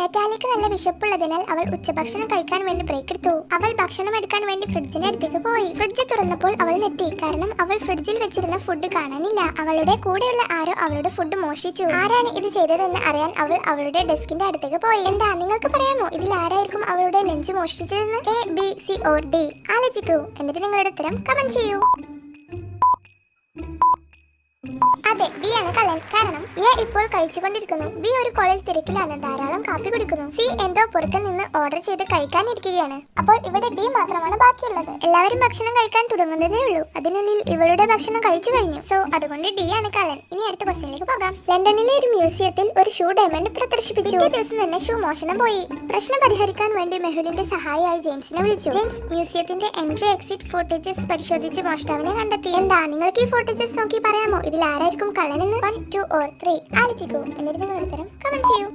നെറ്റാലിക്ക് നല്ല വിശപ്പുള്ളതിനാൽ അവൾ ഉച്ചഭക്ഷണം കഴിക്കാൻ വേണ്ടി ബ്രേക്ക് എടുത്തു. അവൾ ഭക്ഷണം എടുക്കാൻ വേണ്ടി ഫ്രിഡ്ജിന്റെ അടുത്തേക്ക് പോയി. ഫ്രിഡ്ജ് തുറന്നപ്പോൾ അവൾ ഞെട്ടി. കാരണം അവൾ ഫ്രിഡ്ജിൽ വെച്ചിരുന്ന ഫുഡ് കാണാനില്ല. അവളുടെ കൂടെയുള്ള ആരോ അവളുടെ ഫുഡ് മോഷ്ടിച്ചു. ആരാണ് ഇത് ചെയ്തതെന്ന് അറിയാൻ അവൾ അവളുടെ ഡെസ്കിന്റെ അടുത്തേക്ക് പോയി. എന്താ നിങ്ങൾക്ക് പറയാമോ ഇതിൽ ആരായിരിക്കും അവളുടെ ലഞ്ച് മോഷ്ടിച്ചതെന്ന്? A, B, C or D? ആലോചിക്കൂ. എന്നിട്ട് നിങ്ങളുടെ ഉത്തരം കമന്റ് ചെയ്യൂ. അതെ, ബി ആണ് കള്ളൻ. കാരണം എ ഇപ്പോൾ കഴിച്ചുകൊണ്ടിരിക്കുന്നു. ബി ഒരു കോളിൽ തിരക്കിലാണ്, ധാരാളം കാപ്പി കുടിക്കുന്നു. സി എന്തോ പുറത്തു നിന്ന് ഓർഡർ ചെയ്ത് കഴിക്കാനിരിക്കുകയാണ്. അപ്പോൾ ഇവിടെ ഡി മാത്രമാണ് ബാക്കിയുള്ളത്. എല്ലാവരും ഭക്ഷണം കഴിക്കാൻ തുടങ്ങുന്നതേ ഉള്ളൂ. അതിനുള്ളിൽ ഇവളുടെ ഭക്ഷണം കഴിച്ചു കഴിഞ്ഞു. സോ അതുകൊണ്ട് ഡി ആണ് കള്ളൻ. ഇനി അടുത്ത ക്വസ്റ്റ്യനിലേക്ക് പോകാം. ലണ്ടനിലെ ഒരു മ്യൂസിയത്തിൽ ഒരു ഷൂ ഡയമണ്ട് പ്രദർശിപ്പിച്ചു. പിറ്റേ ദിവസം തന്നെ ഷൂ മോഷണം പോയി. പ്രശ്നം പരിഹരിക്കാൻ വേണ്ടി മെഹുലിന്റെ സഹായിയായി ജെയിംസിനെ വിളിച്ചു. ജെയിംസ് മ്യൂസിയത്തിന്റെ എൻട്രി എക്സിറ്റ് ഫുട്ടേജസ് പരിശോധിച്ച് മോഷ്ടാവിനെ കണ്ടെത്തി. എന്താ നിങ്ങൾക്ക് ഈ ഫുട്ടേജസ് നോക്കി പറയാമോ ഇതിൽ ആരായിരിക്കും കള്ളനെന്ന്? 1, 2 or 3? ആലോചിക്കൂ. എന്നിട്ട് നിങ്ങളുടെ ഉത്തരം കമന്റ് ചെയ്യൂ.